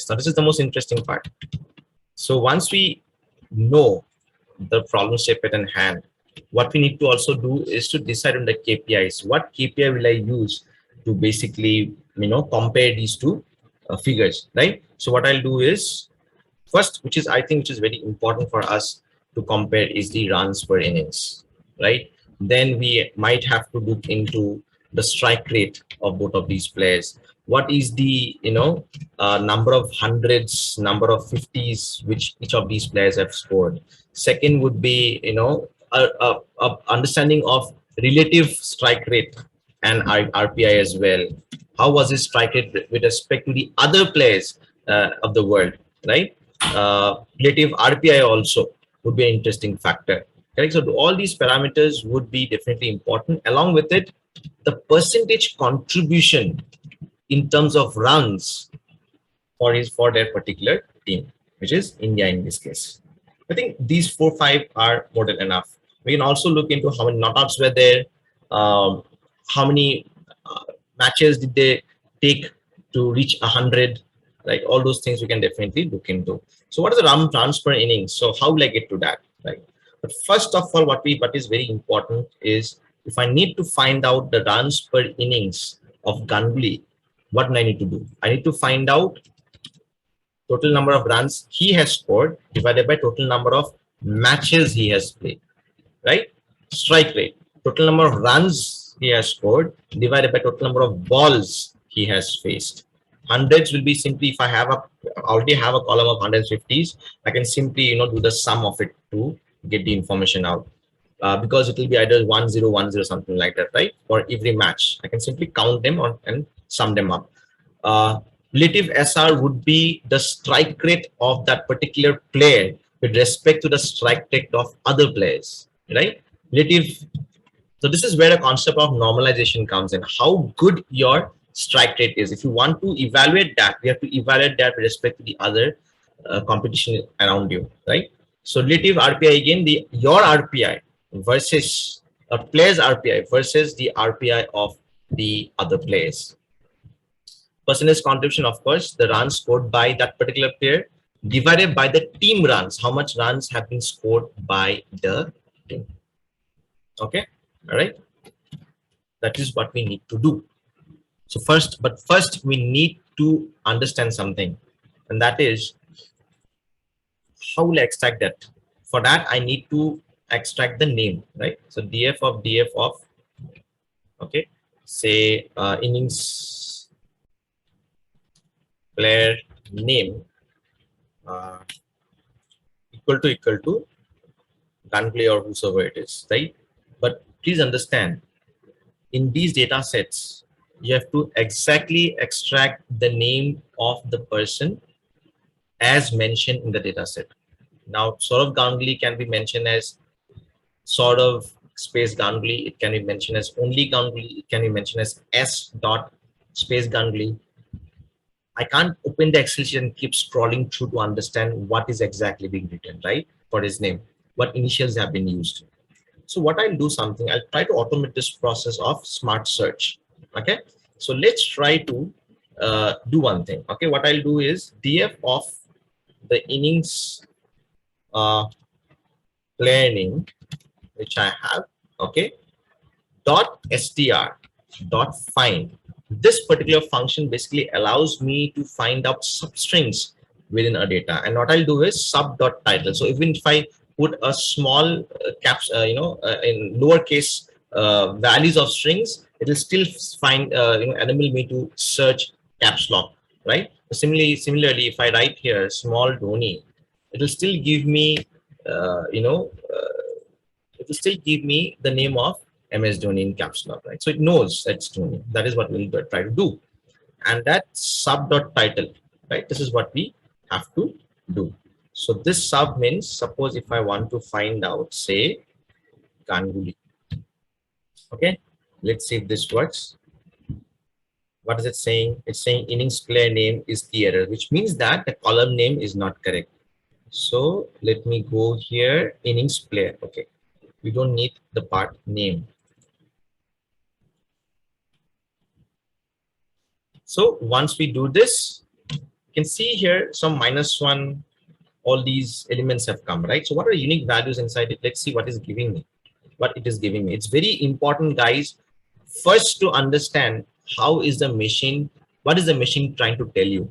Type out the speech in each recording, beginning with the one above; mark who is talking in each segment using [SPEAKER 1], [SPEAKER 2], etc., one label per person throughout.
[SPEAKER 1] Now this is the most interesting part. So once we know the problem statement in hand, what we need to also do is to decide on the KPIs. What KPI will I use to basically, compare these two figures, right? So what I'll do is first, which is I think which is very important for us to compare, is the runs per innings, right? Then we might have to look into the strike rate of both of these players. What is the number of hundreds, number of 50s which each of these players have scored? Second would be a understanding of relative strike rate and RPI as well. How was his strike rate with respect to the other players of the world, right? Relative RPI also would be an interesting factor. Correct. So all these parameters would be definitely important. Along with it, the percentage contribution in terms of runs for their particular team, which is India in this case. I think these 4-5 are more than enough. We can also look into how many knockouts were there, how many matches did they take to reach 100, like all those things we can definitely look into. So what is the runs per innings? So how will I get to that, right? But first of all, what is very important is, if I need to find out the runs per innings of Ganguly, what do I need to do? I need to find out total number of runs he has scored divided by total number of matches he has played, right? Strike rate, total number of runs he has scored divided by total number of balls he has faced. Hundreds will be simply, if I already have a column of 150s, I can simply do the sum of it to get the information out. Because it will be either 1010 something like that, right? For every match, I can simply count them on and sum them up. Relative SR would be the strike rate of that particular player with respect to the strike rate of other players, right? Relative. So this is where the concept of normalization comes in. How good your strike rate is. If you want to evaluate that, we have to evaluate that with respect to the other competition around you, right? So relative RPI, again, your RPI versus a player's RPI versus the RPI of the other players. Percentage contribution, of course, the runs scored by that particular player divided by the team runs. How much runs have been scored by the team? Okay, all right. That is what we need to do. So first we need to understand something, and that is, how will I extract that? For that, I need to extract the name, right? So df of, okay, say innings player name equal to Ganguly or whosoever it is, right? But please understand, in these data sets, you have to exactly extract the name of the person as mentioned in the data set. Now, Saurav Ganguly can be mentioned as Saurav space Ganguly. It can be mentioned as only Ganguly. It can be mentioned as S dot space Ganguly. I can't open the Excel sheet and keep scrolling through to understand what is exactly being written, right? For his name, what initials have been used. So what I'll do something, I'll try to automate this process of smart search. Okay. So let's try to do one thing. Okay. What I'll do is df of the innings planning, which I have, okay, dot str dot find. This particular function basically allows me to find out substrings within a data, and what I'll do is sub dot title. So even if I put a small caps, in lowercase values of strings, it will still find, enable me to search caps lock, right? Similarly, if I write here small Dhoni, it will still give me, it will still give me the name of MS Dhoni in caps lock, right? So it knows that's Dhoni. That is what we'll try to do. And that sub dot title, right? This is what we have to do. So this sub means, suppose if I want to find out, say, Ganguly. Okay, let's see if this works. What is it saying? It's saying innings player name is the error, which means that the column name is not correct. So let me go here, innings player. Okay, we don't need the part name. So once we do this, can see here some -1, all these elements have come, right? So what are unique values inside it? Let's see what is giving me, what it is giving me. It's very important, guys, first to understand how is the machine, what is the machine trying to tell you?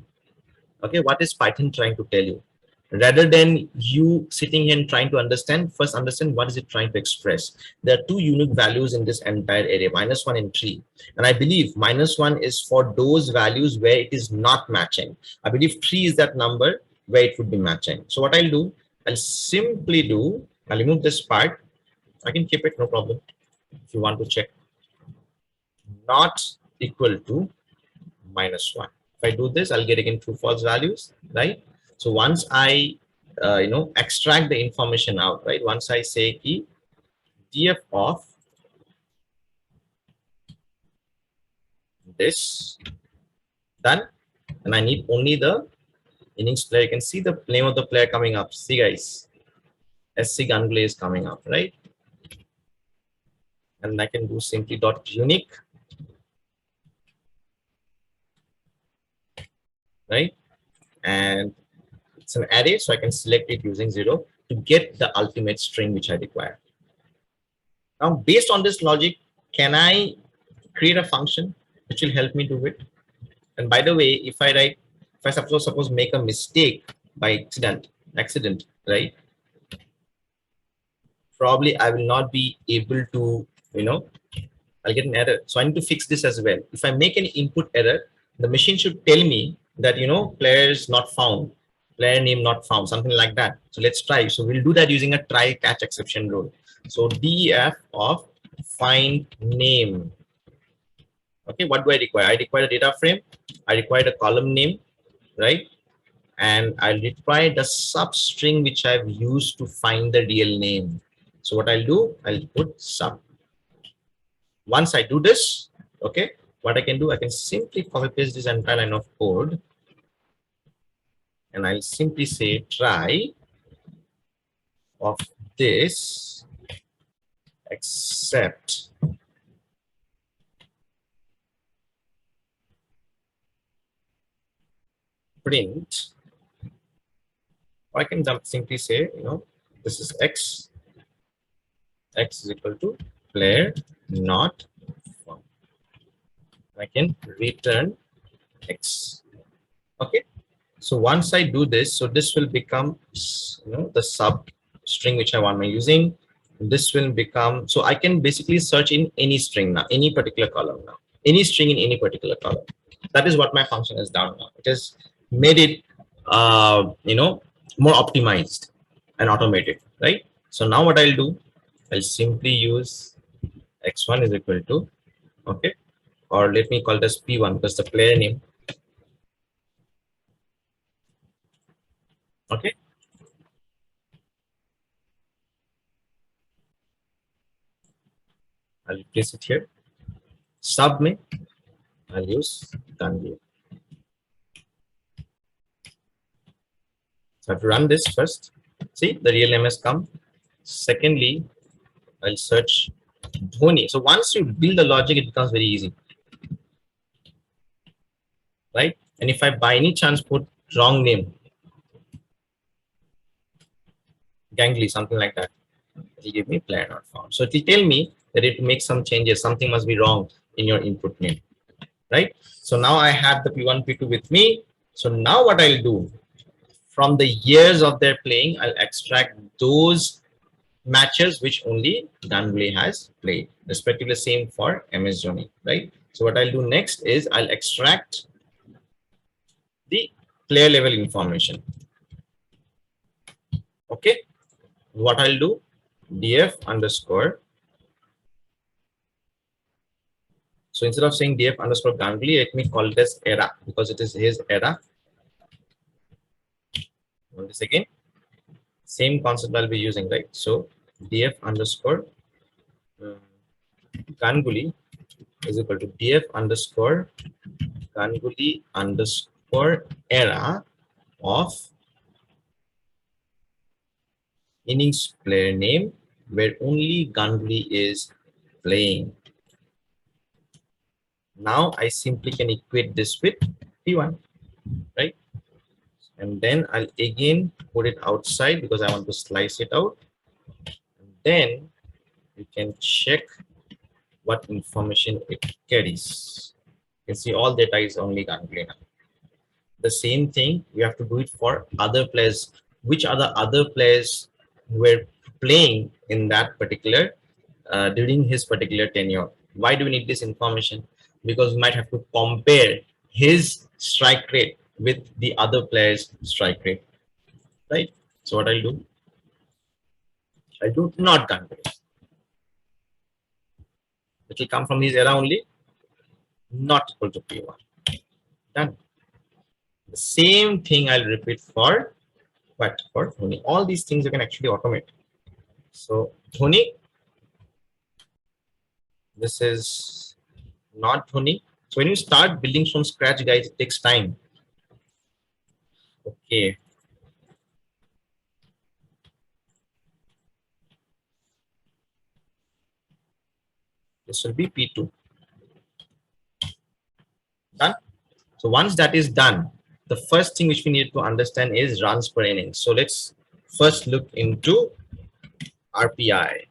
[SPEAKER 1] Okay, what is Python trying to tell you? Rather than you sitting here and trying to understand, first understand what is it trying to express. There are two unique values in this entire array, -1 and 3. And I believe -1 is for those values where it is not matching. I believe 3 is that number where it would be matching. So what I'll do, I'll simply do, I'll remove this part. I can keep it, no problem. If you want to check, not equal to -1. If I do this, I'll get again true false values, right? So once I extract the information out, right? Once I say key df of this, done, and I need only the innings player. You can see the name of the player coming up. See, guys, SC Ganguly is coming up, right? And I can do simply dot unique, right? And it's an array, so I can select it using 0 to get the ultimate string which I require. Now, based on this logic, can I create a function which will help me do it? And by the way, if I suppose make a mistake by accident, right? Probably I will not be able to, I'll get an error. So I need to fix this as well. If I make any input error, the machine should tell me that, players not found, player name not found, something like that. So let's try. So we'll do that using a try catch exception rule. So def of find name. Okay, what do I require? I require a data frame. I require a column name, right? And I require the substring which I've used to find the real name. So what I'll do, I'll put sub. Once I do this, okay, what I can do, I can simply copy paste this entire line of code, and I'll simply say try of this except print, or I can simply say, this is x is equal to player not found. I can return x. Okay, so once I do this, so this will become the sub string which I want my using. This will become, so I can basically search in any string now, any particular column now, any string in any particular column. That is what my function has done now. It has made it more optimized and automated, right? So now what I'll do, I'll simply use x1 is equal to, okay, or let me call it as p1 because the player name. Okay, I'll place it here. Sub me, I'll use Ganguly. So I have to run this first. See, the real name has come. Secondly, I'll search Dhoni. So once you build the logic, it becomes very easy, right? And if I by any chance put wrong name, Ganguly, something like that, it will give me player not found. So it will tell me that it makes some changes. Something must be wrong in your input name, right? So now I have the P1, P2 with me. So now what I'll do, from the years of their playing, I'll extract those matches which only Ganguly has played, respectively same for MS Dhoni, right? So what I'll do next is I'll extract the player level information. Okay, what I'll do, df underscore. So instead of saying df underscore Ganguly, let me call this era because it is his era. Once again, same concept I'll be using, right? So df underscore Ganguly is equal to df underscore Ganguly underscore era of innings player name where only Ganguly is playing. Now I simply can equate this with P1, right? and then I'll again put it outside because I want to slice it out. And then you can check what information it carries. You can see all data is only ganglion. The same thing we have to do it for other players. Which are the other players who were playing in that particular during his particular tenure? Why do we need this information? Because we might have to compare his strike rate with the other players strike rate, right? So what I'll do not compare. It will come from his era only, not equal to P1. Done. The same thing I'll repeat for what? For Dhoni. All these things you can actually automate. So Dhoni, this is not Dhoni. So when you start building from scratch, guys, it takes time. Okay. This will be P2. Done. So once that is done, the first thing which we need to understand is runs per inning. So let's first look into RPI.